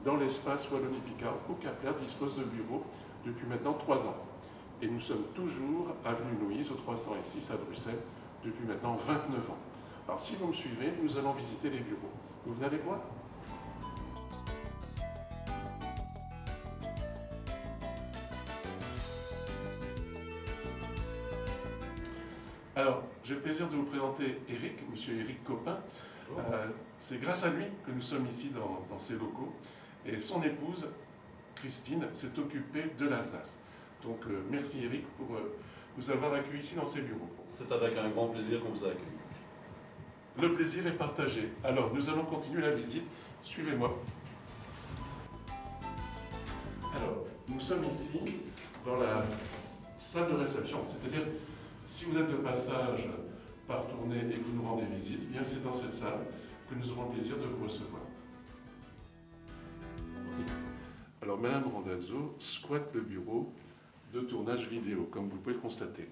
dans l'espace Wallonie-Picard, où Kepler dispose de bureaux depuis maintenant 3 ans. Et nous sommes toujours avenue Louise, au 306 à Bruxelles, depuis maintenant 29 ans. Alors si vous me suivez, nous allons visiter les bureaux. Vous venez avec moi ? Alors, j'ai le plaisir de vous présenter Eric, monsieur Eric Copin. C'est grâce à lui que nous sommes ici dans ces locaux. Et son épouse, Christine, s'est occupée de l'Alsace. Donc, merci Eric pour nous avoir accueillis ici dans ces bureaux. C'est avec un grand plaisir qu'on vous a accueillis. Le plaisir est partagé. Alors, nous allons continuer la visite. Suivez-moi. Alors, nous sommes ici dans la salle de réception, c'est-à-dire si vous êtes de passage par tournée et que vous nous rendez visite, eh bien c'est dans cette salle que nous aurons le plaisir de vous recevoir. Alors, Madame Randazzo squatte le bureau de tournage vidéo, comme vous pouvez le constater.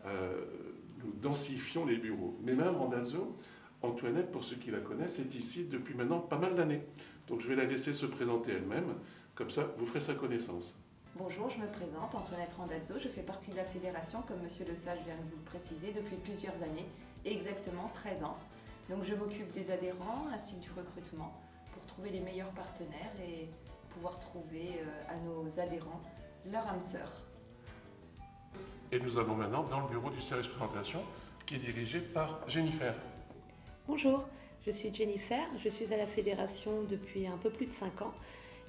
Nous densifions les bureaux. Mais Madame Randazzo, Antoinette, pour ceux qui la connaissent, est ici depuis maintenant pas mal d'années. Donc je vais la laisser se présenter elle-même, comme ça vous ferez sa connaissance. Bonjour, je me présente, Antoinette Randazzo, je fais partie de la fédération, comme Monsieur Le Sage vient de vous le préciser, depuis plusieurs années, exactement 13 ans. Donc je m'occupe des adhérents ainsi que du recrutement pour trouver les meilleurs partenaires et pouvoir trouver à nos adhérents leur âme sœur. Et nous allons maintenant dans le bureau du service présentation qui est dirigé par Jennifer. Bonjour, je suis Jennifer, je suis à la fédération depuis un peu plus de 5 ans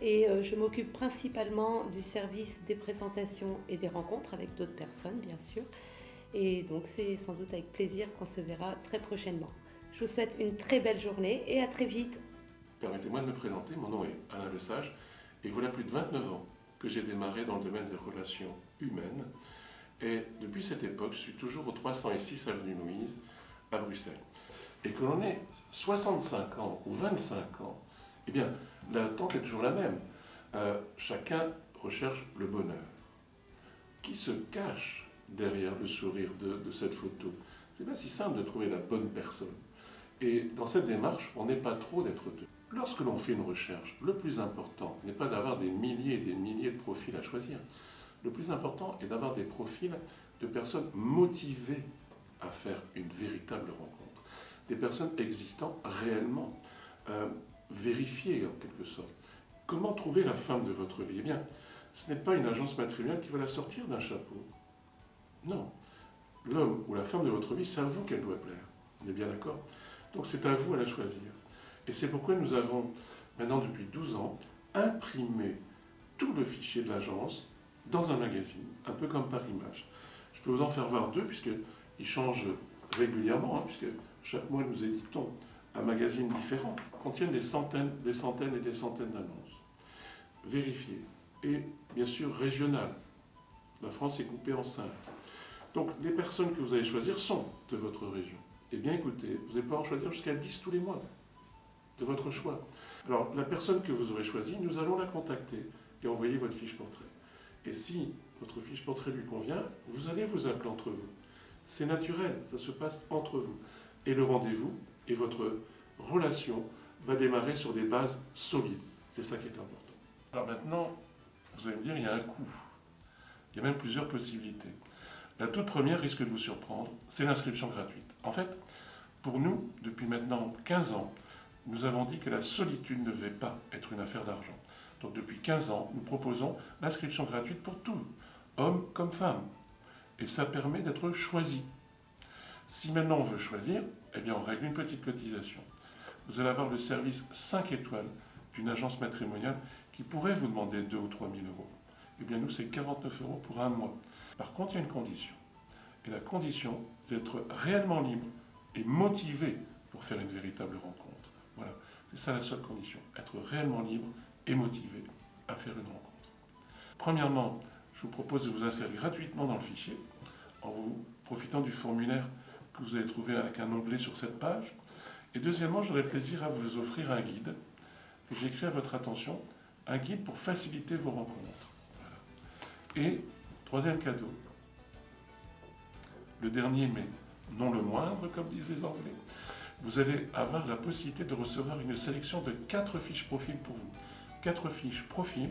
et je m'occupe principalement du service des présentations et des rencontres avec d'autres personnes bien sûr. Et donc c'est sans doute avec plaisir qu'on se verra très prochainement. Je vous souhaite une très belle journée et à très vite. Permettez-moi de me présenter, mon nom est Alain Le Sage et voilà plus de 29 ans que j'ai démarré dans le domaine des relations humaines. Et depuis cette époque, je suis toujours au 306 avenue Louise à Bruxelles. Et que l'on ait 65 ans ou 25 ans, eh bien, l'attente est toujours la même. Chacun recherche le bonheur. Qui se cache derrière le sourire de cette photo? C'est pas si simple de trouver la bonne personne. Et dans cette démarche, on n'est pas trop d'être deux. Lorsque l'on fait une recherche, le plus important n'est pas d'avoir des milliers et des milliers de profils à choisir. Le plus important est d'avoir des profils de personnes motivées à faire une véritable rencontre. Des personnes existant réellement, vérifiées en quelque sorte. Comment trouver la femme de votre vie? Eh bien, ce n'est pas une agence matrimoniale qui va la sortir d'un chapeau. Non. L'homme ou la femme de votre vie, c'est à vous qu'elle doit plaire. On est bien d'accord? Donc c'est à vous à la choisir. Et c'est pourquoi nous avons, maintenant depuis 12 ans, imprimé tout le fichier de l'agence dans un magazine, un peu comme par image. Je peux vous en faire voir 2, puisqu'ils changent régulièrement, puisque chaque mois nous éditons un magazine différent, qui contiennent des centaines et des centaines d'annonces. Vérifiées. Et bien sûr régionales. La France est coupée en 5. Donc les personnes que vous allez choisir sont de votre région. Eh bien écoutez, vous allez pouvoir en choisir jusqu'à 10 tous les mois, de votre choix. Alors la personne que vous aurez choisie, nous allons la contacter et envoyer votre fiche portrait. Et si votre fiche portrait lui convient, vous allez vous appeler entre vous. C'est naturel, ça se passe entre vous. Et le rendez-vous et votre relation va démarrer sur des bases solides. C'est ça qui est important. Alors maintenant, vous allez me dire, il y a un coût. Il y a même plusieurs possibilités. La toute première risque de vous surprendre, c'est l'inscription gratuite. En fait, pour nous, depuis maintenant 15 ans, nous avons dit que la solitude ne devait pas être une affaire d'argent. Donc depuis 15 ans, nous proposons l'inscription gratuite pour tous, hommes comme femmes. Et ça permet d'être choisi. Si maintenant on veut choisir, eh bien on règle une petite cotisation. Vous allez avoir le service 5 étoiles d'une agence matrimoniale qui pourrait vous demander 2 ou 3 000 euros. Eh bien nous, c'est 49 € pour un mois. Par contre, il y a une condition. Et la condition, c'est d'être réellement libre et motivé pour faire une véritable rencontre. Voilà, c'est ça la seule condition. Être réellement libre et motivé à faire une rencontre. Premièrement, je vous propose de vous inscrire gratuitement dans le fichier en vous profitant du formulaire que vous allez trouver avec un onglet sur cette page. Et deuxièmement, j'aurai plaisir à vous offrir un guide que j'ai écrit à votre attention, un guide pour faciliter vos rencontres. Voilà. Et troisième cadeau, le dernier mais non le moindre, comme disent les Anglais, vous allez avoir la possibilité de recevoir une sélection de 4 fiches profil pour vous. 4 fiches profil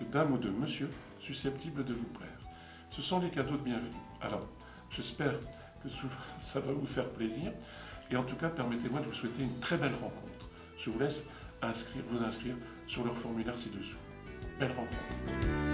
de dame ou de monsieur susceptibles de vous plaire. Ce sont les cadeaux de bienvenue. Alors, j'espère que ça va vous faire plaisir. Et en tout cas, permettez-moi de vous souhaiter une très belle rencontre. Je vous laisse vous inscrire sur leur formulaire ci-dessous. Belle rencontre.